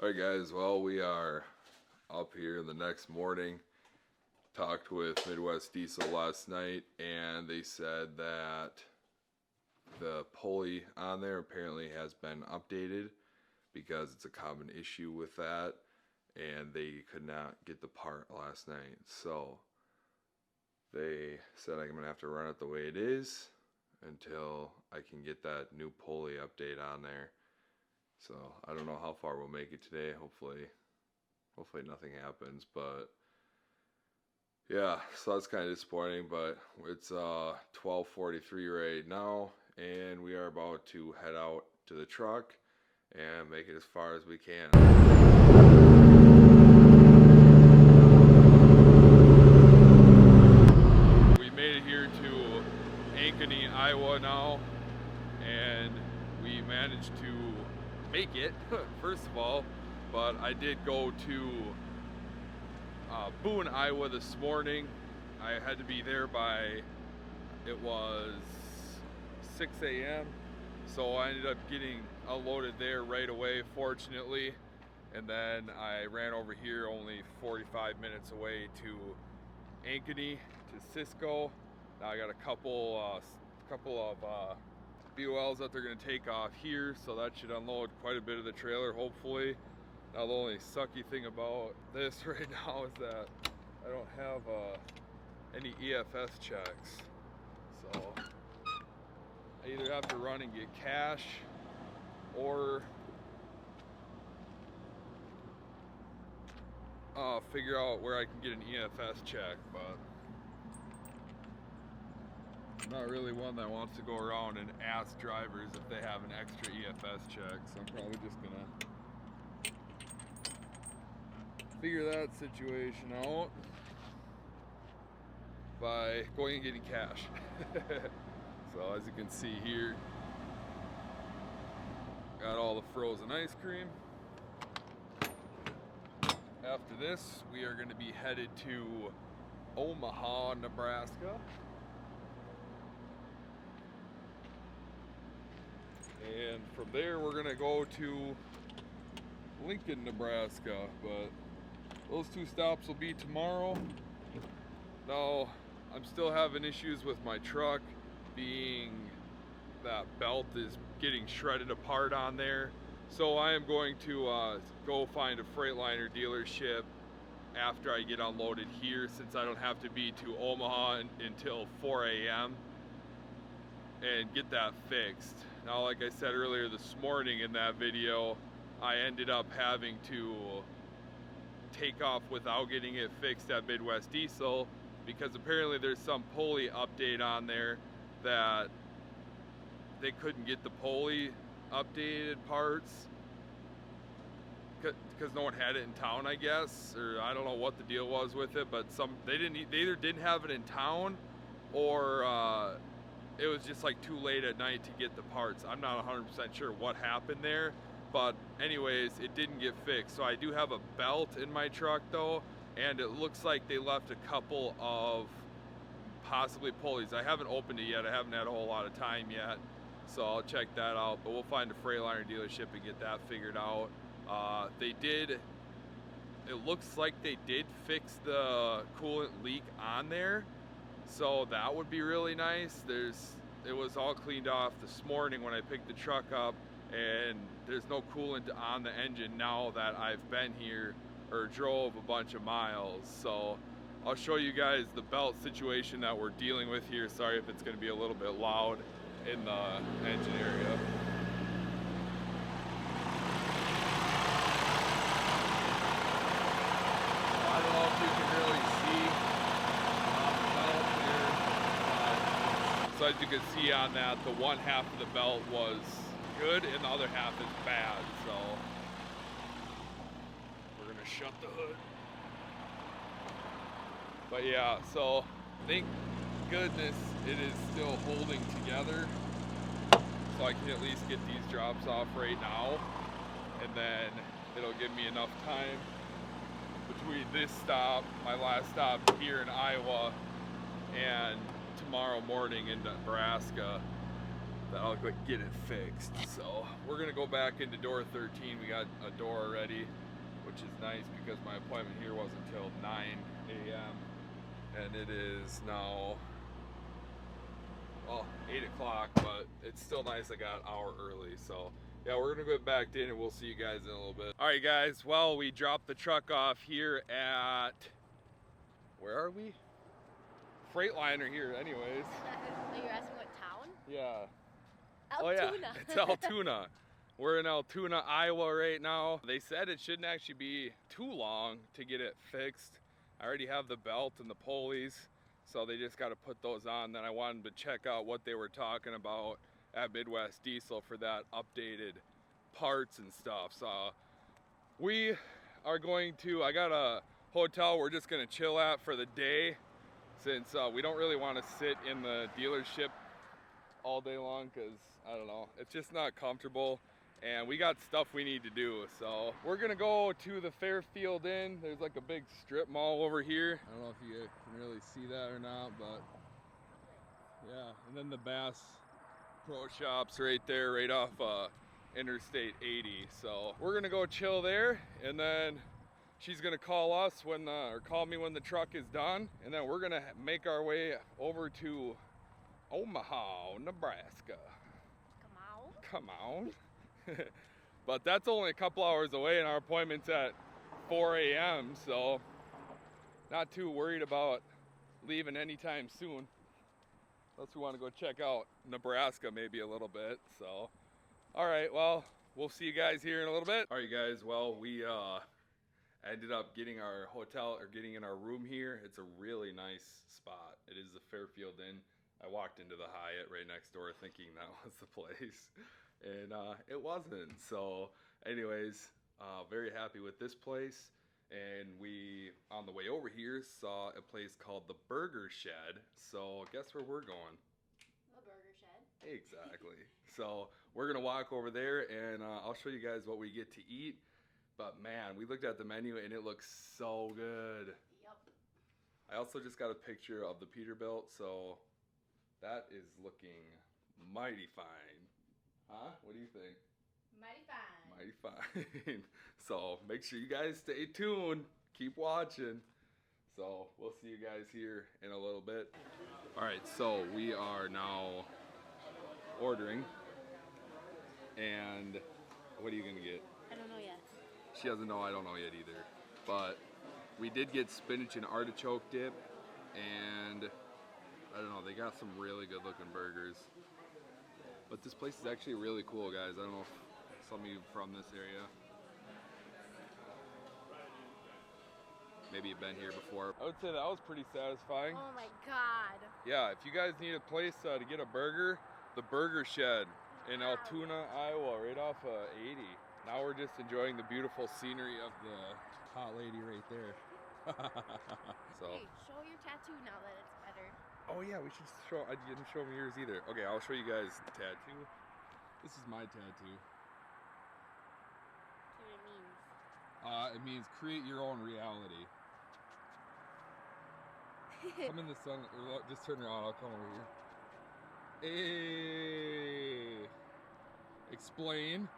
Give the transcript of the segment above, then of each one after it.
Alright guys, well we are up here the next morning. Talked with Midwest Diesel last night and they said that the pulley on there apparently has been updated because it's a common issue with that and they could not get the part last night. So they said I'm going to have to run it the way it is until I can get that new pulley update on there. So I don't know how far we'll make it today. Hopefully nothing happens, but yeah, so that's kind of disappointing, but it's 12:43 right now and we are about to head out to the truck and make it as far as we can. We made it here to Ankeny, Iowa now, and we managed to make it, first of all, but I did go to Boone, Iowa this morning. I had to be there by, it was 6 a.m. So I ended up getting unloaded there right away, fortunately. And then I ran over here only 45 minutes away to Ankeny, to Cisco. Now I got a couple of BOLs that they're going to take off here, so that should unload quite a bit of the trailer, hopefully. Now the only sucky thing about this right now is that I don't have any EFS checks. So I either have to run and get cash or figure out where I can get an EFS check, but I'm not really one that wants to go around and ask drivers if they have an extra EFS check, so I'm probably just gonna figure that situation out by going and getting cash. So as you can see here, got all the frozen ice cream. After this, we are going to be headed to Omaha, Nebraska. And from there, we're going to go to Lincoln, Nebraska. But those two stops will be tomorrow. Now, I'm still having issues with my truck, being that belt is getting shredded apart on there. So I am going to go find a Freightliner dealership after I get unloaded here, since I don't have to be to Omaha until 4 a.m. and get that fixed. Now, like I said earlier this morning in that video, I ended up having to take off without getting it fixed at Midwest Diesel because apparently there's some pulley update on there that they couldn't get the pulley updated parts because no one had it in town, I guess, or I don't know what the deal was with it, but they either didn't have it in town or it was just like too late at night to get the parts. I'm not 100% sure what happened there, but anyways, it didn't get fixed. So I do have a belt in my truck though, and it looks like they left a couple of possibly pulleys. I haven't opened it yet. I haven't had a whole lot of time yet, so I'll check that out. But we'll find a Freightliner dealership and get that figured out. It looks like they did fix the coolant leak on there, so that would be really nice. It was all cleaned off this morning when I picked the truck up, and there's no coolant on the engine now that I've been here or drove a bunch of miles. So I'll show you guys the belt situation that we're dealing with here. Sorry if it's going to be a little bit loud in the engine area. I don't know if you can really see the belt here. So as you can see on that, the one half of the belt was good and the other half is bad. So we're going to shut the hood. But yeah, so thank goodness it is still holding together, so I can at least get these drops off right now, and then it'll give me enough time between this stop, my last stop here in Iowa, and tomorrow morning in Nebraska that I'll go get it fixed. So we're gonna go back into door 13. We got a door already, which is nice because my appointment here wasn't until 9 a.m. and it is now, well, 8 o'clock, but it's still nice I got an hour early. So yeah, we're gonna go back in and we'll see you guys in a little bit. All right guys, well, we dropped the truck off here at, where are we? Freightliner here anyways. Are you asking what town? Yeah. Altoona. Oh yeah, it's Altoona. We're in Altoona, Iowa right now. They said it shouldn't actually be too long to get it fixed. I already have the belt and the pulleys, so they just got to put those on. Then I wanted to check out what they were talking about at Midwest Diesel for that updated parts and stuff. So we are going to, I got a hotel we're just gonna chill at for the day, since we don't really want to sit in the dealership all day long, because I don't know, it's just not comfortable and we got stuff we need to do. So we're gonna go to the Fairfield Inn. There's like a big strip mall over here. I don't know if you can really see that or not, but yeah. And then the Bass Pro Shops right there, right off Interstate 80. So we're gonna go chill there, and then she's gonna call us when, or call me when the truck is done, and then we're gonna make our way over to Omaha, Nebraska. Come on. But that's only a couple hours away, and our appointment's at 4 a.m. So not too worried about leaving anytime soon. Unless we want to go check out Nebraska maybe a little bit. So, all right, well, we'll see you guys here in a little bit. All right, guys, well, we ended up getting our hotel, or getting in our room here. It's a really nice spot. It is the Fairfield Inn. I walked into the Hyatt right next door thinking that was the place, and it wasn't. So anyways, very happy with this place. And we, on the way over here, saw a place called the Burger Shed. So guess where we're going? The Burger Shed. Exactly. So we're gonna walk over there, and I'll show you guys what we get to eat. But man, we looked at the menu and it looks so good. Yep. I also just got a picture of the Peterbilt, so that is looking mighty fine. Huh? What do you think? Mighty fine. Mighty fine. So make sure you guys stay tuned. Keep watching. So we'll see you guys here in a little bit. All right, so we are now ordering. And what are you gonna get? I don't know yet. She doesn't know, I don't know yet either. But we did get spinach and artichoke dip, and I don't know, they got some really good looking burgers. But this place is actually really cool, guys. I don't know if some of you from this area, maybe you've been here before. I would say that was pretty satisfying. Oh my God. Yeah, if you guys need a place to get a burger, the Burger Shed in Altoona, Iowa, right off 80. Now we're just enjoying the beautiful scenery of the hot lady right there. So. Hey, show your tattoo now that it's better. Oh yeah, we should show, I didn't show them yours either. Okay, I'll show you guys the tattoo. This is my tattoo. What it means. It means create your own reality. Come in the sun, or just turn around, I'll come over here. Hey! Explain.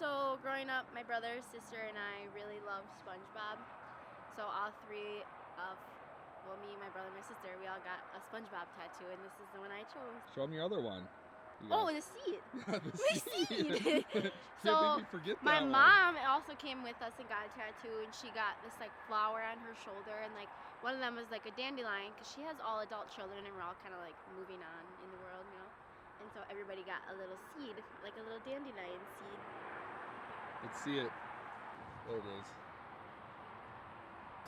So growing up, my brother, sister, and I really loved SpongeBob. So all three of, well, me, my brother, and my sister, we all got a SpongeBob tattoo, and this is the one I chose. Show them your other one. Oh, the seed. Yeah, the seed. So my mom also came with us and got a tattoo, and she got this like flower on her shoulder, and like one of them was like a dandelion, because she has all adult children, and we're all kind of like moving on in the world, you know. And so everybody got a little seed, like a little dandelion seed. Let's see it. There it is.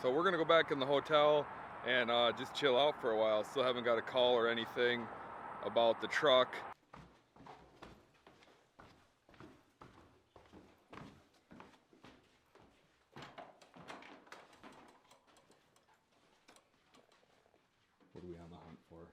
So we're gonna go back in the hotel and just chill out for a while. Still haven't got a call or anything about the truck. What are we on the hunt for?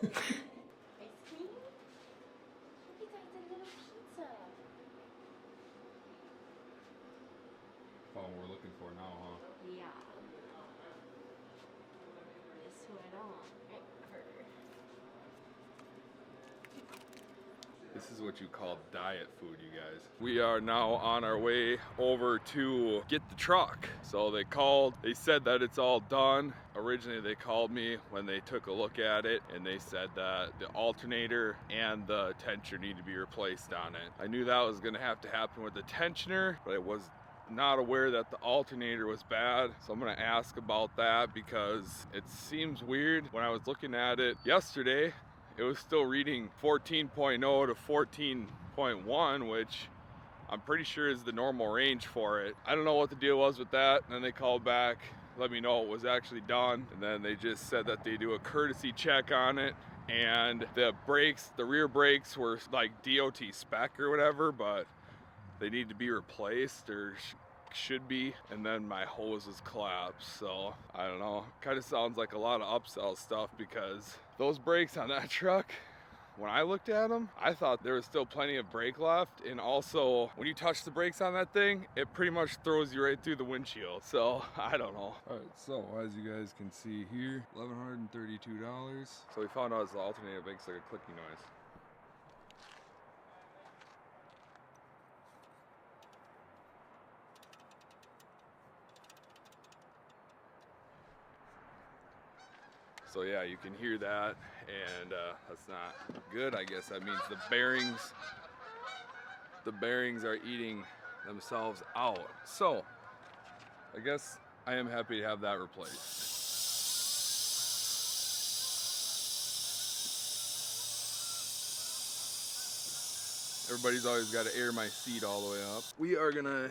Ice cream? Look at that, it's a little pizza. for now, huh? Yeah. This went on. This is what you call diet food, you guys. We are now on our way over to get the truck. So they said that it's all done. Originally they called me when they took a look at it and they said that the alternator and the tensioner need to be replaced on it. I knew that was gonna have to happen with the tensioner, but I was not aware that the alternator was bad. So I'm gonna ask about that because it seems weird. When I was looking at it yesterday, it was still reading 14.0 to 14.1, which I'm pretty sure is the normal range for it. I don't know what the deal was with that. And then they called back, let me know it was actually done. And then they just said that they do a courtesy check on it. And the brakes, the rear brakes were like DOT spec or whatever, but they need to be replaced or should be. And then my hose is collapsed, so I don't know. Kind of sounds like a lot of upsell stuff because those brakes on that truck, when I looked at them, I thought there was still plenty of brake left. And also, when you touch the brakes on that thing, it pretty much throws you right through the windshield. So I don't know. All right, so as you guys can see here, $1,132. So we found out the alternator makes like a clicking noise. So yeah, you can hear that, and that's not good. I guess that means the bearings are eating themselves out. So I guess I am happy to have that replaced. Everybody's always got to air my seat all the way up. We are gonna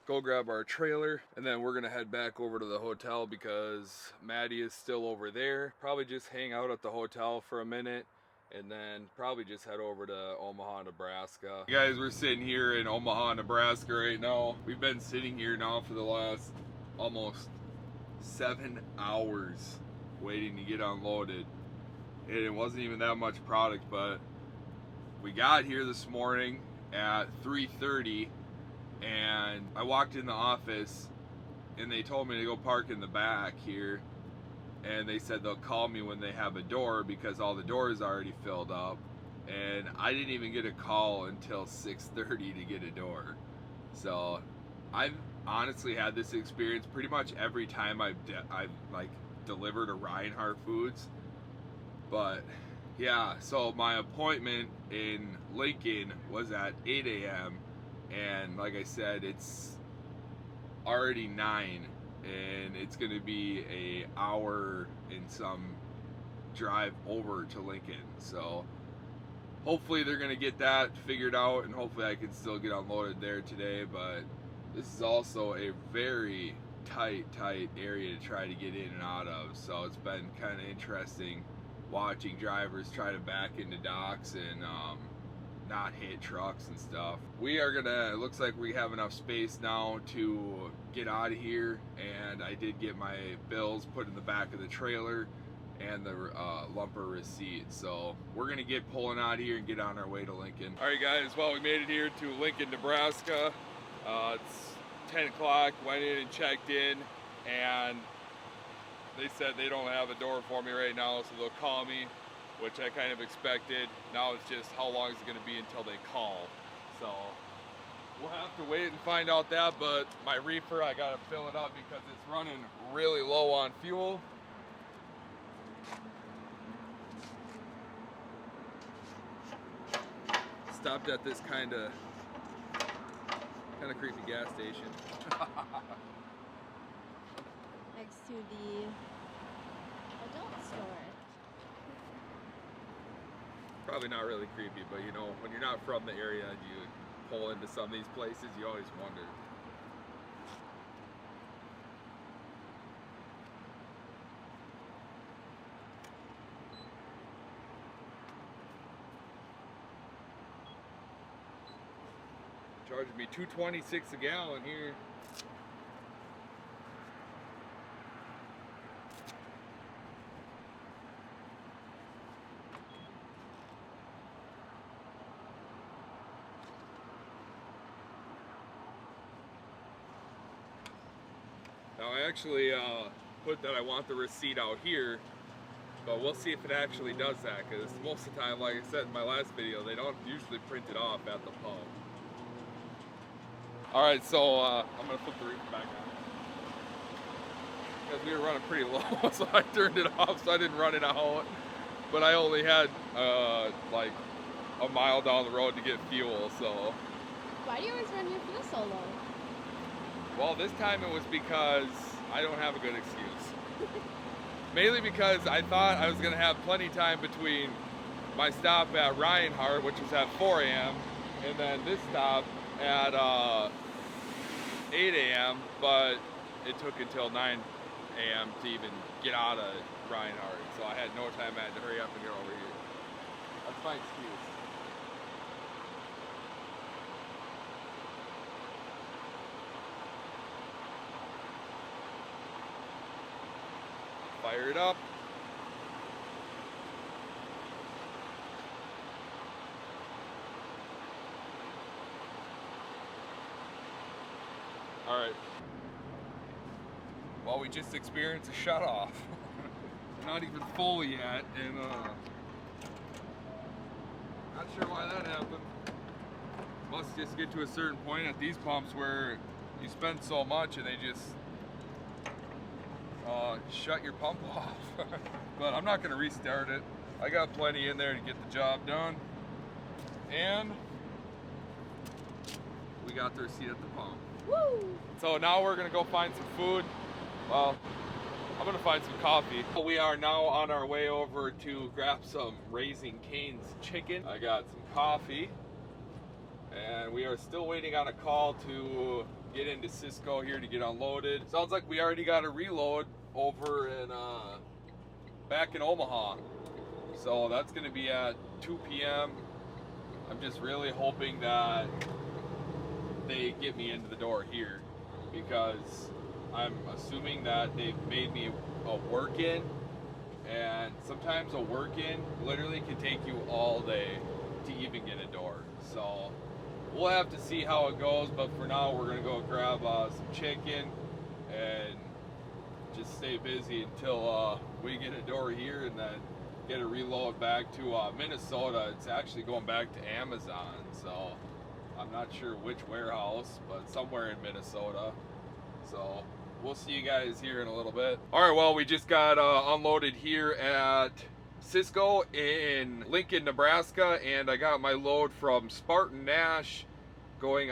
go grab our trailer, and then we're gonna head back over to the hotel because Maddie is still over there. Probably just hang out at the hotel for a minute and then probably just head over to Omaha, Nebraska. You guys, we're sitting here in Omaha, Nebraska right now. We've been sitting here now for the last almost 7 hours waiting to get unloaded. And it wasn't even that much product, but we got here this morning at 3:30. And I walked in the office and they told me to go park in the back here, and they said they'll call me when they have a door because all the doors already filled up, and I didn't even get a call until 6:30 to get a door. So I've honestly had this experience pretty much every time I've like delivered a Reinhardt Foods. But yeah, so my appointment in Lincoln was at 8 a.m. and like I said, it's already 9 and it's gonna be an hour and some drive over to Lincoln. So hopefully they're gonna get that figured out and hopefully I can still get unloaded there today. But this is also a very tight area to try to get in and out of, so it's been kind of interesting watching drivers try to back into docks and not hit trucks and stuff. We are gonna, it looks like we have enough space now to get out of here, and I did get my bills put in the back of the trailer and the lumper receipt. So we're gonna get pulling out here and get on our way to Lincoln. All right guys, well, we made it here to Lincoln, Nebraska. It's 10 o'clock, went in and checked in, and they said they don't have a door for me right now, so they'll call me, which I kind of expected. Now it's just how long is it gonna be until they call. So we'll have to wait and find out that, but my reefer, I gotta fill it up because it's running really low on fuel. Stopped at this kind of creepy gas station. Next to the adult store. Probably not really creepy, but you know, when you're not from the area and you pull into some of these places, you always wonder. Charging me $2.26 a gallon here. Now I actually put that I want the receipt out here, but we'll see if it actually does that, because most of the time, like I said in my last video, they don't usually print it off at the pump. Alright, so I'm going to flip the reefer back on. Because we were running pretty low, so I turned it off so I didn't run it out. But I only had like a mile down the road to get fuel, so. Why do you always run your fuel so low? Well, this time it was because I don't have a good excuse. Mainly because I thought I was going to have plenty of time between my stop at Reinhardt, which was at 4 a.m., and then this stop at 8 a.m., but it took until 9 a.m. to even get out of Reinhardt, so I had no time. I had to hurry up and get over here. That's my excuse. Fire it up. All right. Well, we just experienced a shutoff. Not even full yet, and not sure why that happened. Must just get to a certain point at these pumps where you spend so much and they just shut your pump off. But I'm not going to restart it. I got plenty in there to get the job done. And we got the receipt at the pump. Woo! So now we're going to go find some food. Well, I'm going to find some coffee. We are now on our way over to grab some Raising Cane's chicken. I got some coffee. And we are still waiting on a call to get into Cisco here to get unloaded. Sounds like we already got a reload over in back in Omaha. So that's going to be at 2 p.m. I'm just really hoping that they get me into the door here, because I'm assuming that they've made me a work-in, and sometimes a work-in literally can take you all day to even get a door. So we'll have to see how it goes, but for now we're gonna go grab some chicken and just stay busy until we get a door here, and then get a reload back to Minnesota. It's actually going back to Amazon, so I'm not sure which warehouse, but somewhere in Minnesota. So we'll see you guys here in a little bit. All right, well, we just got unloaded here at Cisco in Lincoln, Nebraska, and I got my load from Spartan Nash going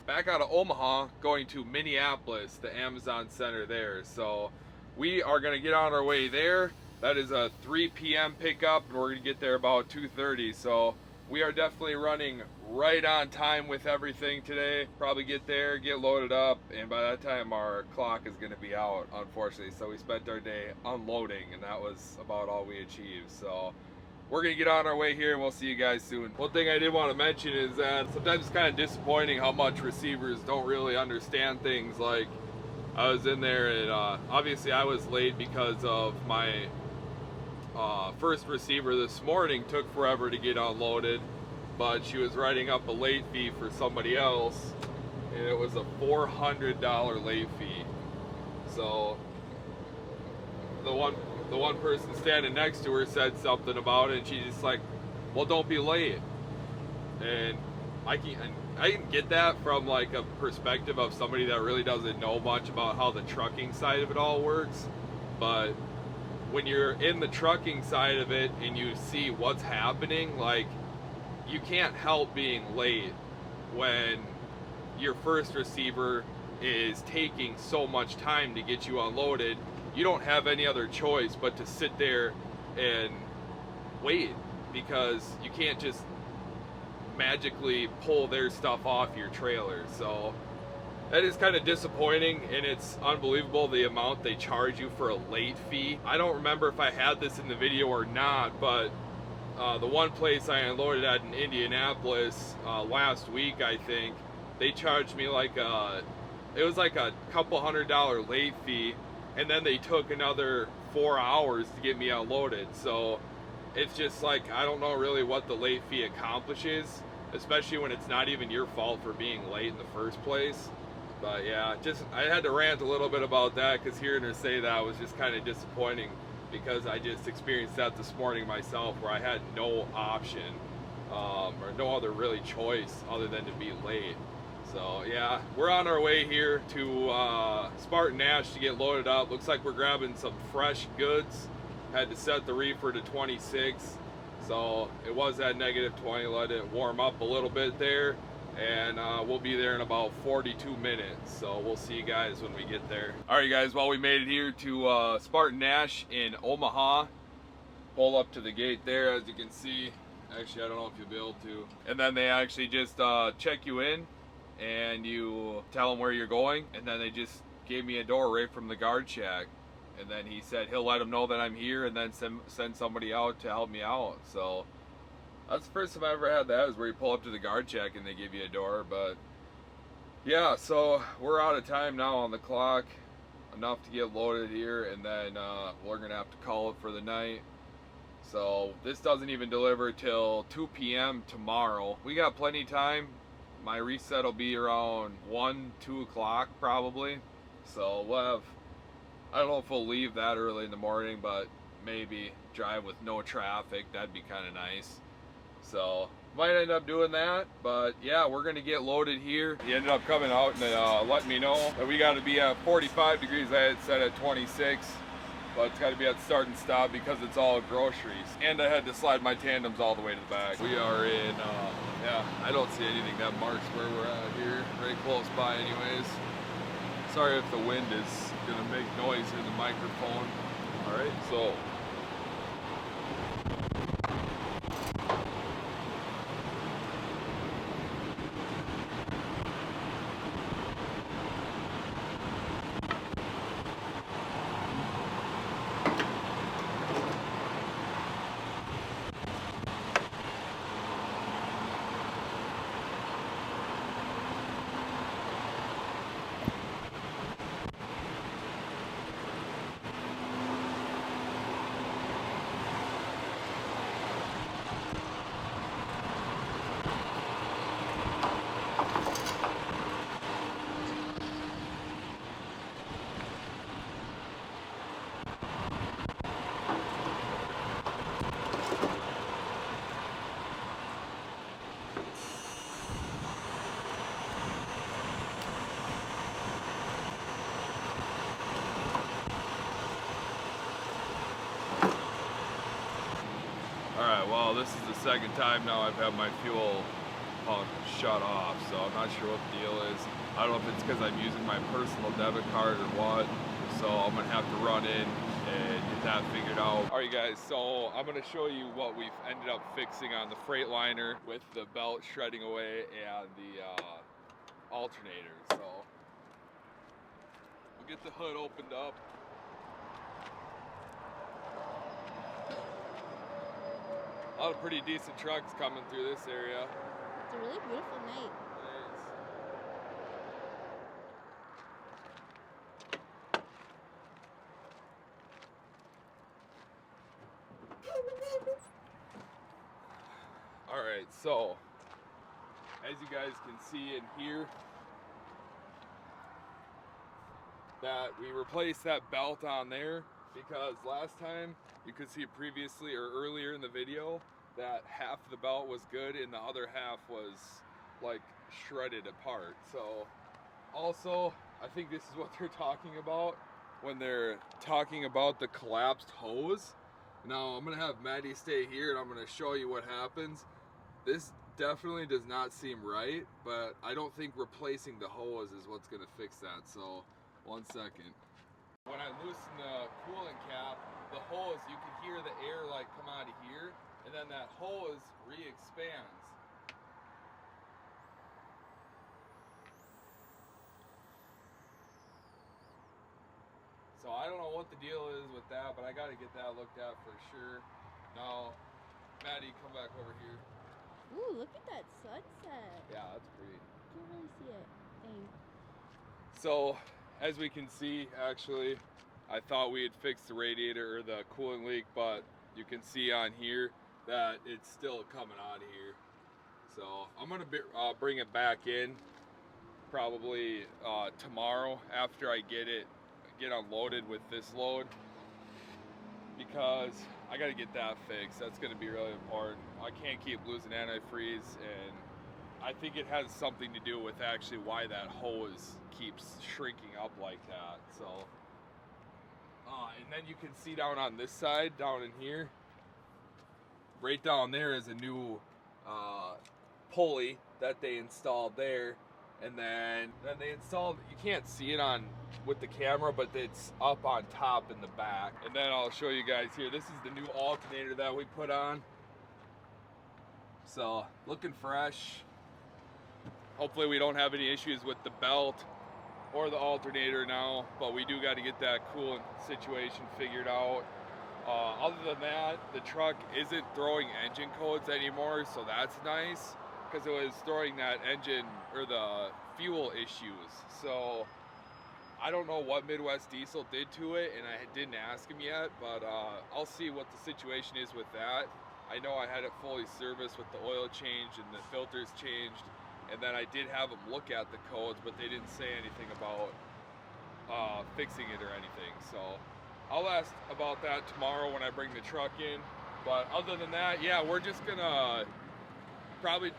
back out of Omaha, going to Minneapolis, the Amazon Center there. So we are gonna get on our way there. That is a 3 p.m. pickup, and we're gonna get there about 2:30. So we are definitely running right on time with everything today. Probably get there, get loaded up, and by that time our clock is gonna be out, unfortunately. So we spent our day unloading, and that was about all we achieved. So we're gonna get on our way here, and we'll see you guys soon. One thing I did want to mention is that sometimes it's kind of disappointing how much receivers don't really understand things. Like, I was in there, and obviously I was late because of my first receiver this morning took forever to get unloaded, but she was writing up a late fee for somebody else, and it was a $400 late fee. So the one person standing next to her said something about it, and she's just like, well, don't be late. And I can get that from like a perspective of somebody that really doesn't know much about how the trucking side of it all works, but when you're in the trucking side of it and you see what's happening, like, you can't help being late when your first receiver is taking so much time to get you unloaded. You don't have any other choice but to sit there and wait, because you can't just magically pull their stuff off your trailer. So that is kind of disappointing, and it's unbelievable the amount they charge you for a late fee. I don't remember if I had this in the video or not, but the one place I unloaded at in Indianapolis last week, I think, they charged me like it was like a couple $100 late fee, and then they took another 4 hours to get me unloaded. So it's just like, I don't know really what the late fee accomplishes, especially when it's not even your fault for being late in the first place. But yeah, just I had to rant a little bit about that because hearing her say that was just kind of disappointing because I just experienced that this morning myself where I had no option or no other really choice other than to be late. So yeah, we're on our way here to Spartan Nash to get loaded up. Looks like we're grabbing some fresh goods. Had to set the reefer to 26. So it was at -20, let it warm up a little bit there. And we'll be there in about 42 minutes. So we'll see you guys when we get there. All right guys, well we made it here to Spartan Nash in Omaha. Pull up to the gate there as you can see. Actually, I don't know if you'll be able to. And then they actually just check you in and you tell them where you're going. And then they just gave me a door right from the guard shack. And then he said he'll let them know that I'm here and then send somebody out to help me out. So that's the first time I ever had that, is where you pull up to the guard shack and they give you a door. But yeah, so we're out of time now on the clock. Enough to get loaded here, and then we're gonna have to call it for the night. So this doesn't even deliver till 2 p.m. tomorrow. We got plenty of time. My reset will be around 1, 2 o'clock probably. So we'll have, I don't know if we'll leave that early in the morning, but maybe drive with no traffic. That'd be kind of nice. So might end up doing that, but yeah, we're gonna get loaded here. He ended up coming out and letting me know that we got to be at 45 degrees. I had set at 26, but it's got to be at start and stop because it's all groceries. And I had to slide my tandems all the way to the back. We are in, yeah, I don't see anything that marks where we're at here. Very close by anyways. Sorry if the wind is gonna make noise in the microphone. All right, so. Alright, well this is the second time now I've had my fuel pump shut off, so I'm not sure what the deal is. I don't know if it's because I'm using my personal debit card or what, so I'm going to have to run in and get that figured out. Alright guys, so I'm going to show you what we've ended up fixing on the Freightliner with the belt shredding away and the alternator. So we'll get the hood opened up. A lot of pretty decent trucks coming through this area. It's a really beautiful night. Alright, so as you guys can see and hear, that we replaced that belt on there because last time you could see previously or earlier in the video that half the belt was good and the other half was like shredded apart. So also I think this is what they're talking about when they're talking about the collapsed hose. Now I'm gonna have Maddie stay here and I'm gonna show you what happens. This definitely does not seem right, but I don't think replacing the hose is what's gonna fix that. So 1 second. When I loosen the coolant cap, the hose, you can hear the air like come out of here, and then that hose re-expands. So I don't know what the deal is with that, but I gotta get that looked at for sure. Now, Maddie, come back over here. Ooh, look at that sunset. Yeah, that's pretty. Can't really see it. Dang. So, as we can see, actually, I thought we had fixed the radiator or the coolant leak, but you can see on here that it's still coming out of here. So I'm gonna bring it back in probably tomorrow after I get unloaded with this load, because I got to get that fixed. That's going to be really important. I can't keep losing antifreeze, and I think it has something to do with actually why that hose keeps shrinking up like that. So, and then you can see down on this side, down in here, right down there is a new pulley that they installed there. And then they installed, you can't see it on with the camera, but it's up on top in the back. And then I'll show you guys here. This is the new alternator that we put on. So, looking fresh. Hopefully we don't have any issues with the belt or the alternator now, but we do got to get that coolant situation figured out. Other than that, the truck isn't throwing engine codes anymore, so that's nice, because it was throwing that engine or the fuel issues. So I don't know what Midwest Diesel did to it, and I didn't ask him yet, but I'll see what the situation is with that. I know I had it fully serviced with the oil change and the filters changed, and then I did have them look at the codes, but they didn't say anything about fixing it or anything. So I'll ask about that tomorrow when I bring the truck in. But other than that, yeah, we're just gonna probably,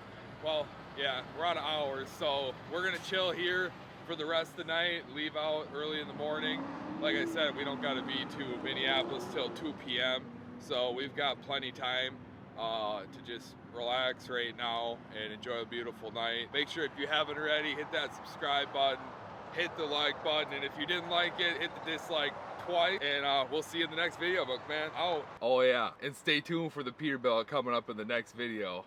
well, yeah, we're out of hours, so we're gonna chill here for the rest of the night, leave out early in the morning. Like I said, we don't gotta be to Minneapolis till 2 p.m., so we've got plenty time to just relax right now and enjoy a beautiful night. Make sure, if you haven't already, hit that subscribe button, hit the like button, and if you didn't like it, hit the dislike twice, and we'll see you in the next video. But man, out. Oh yeah, and stay tuned for the Peterbilt coming up in the next video.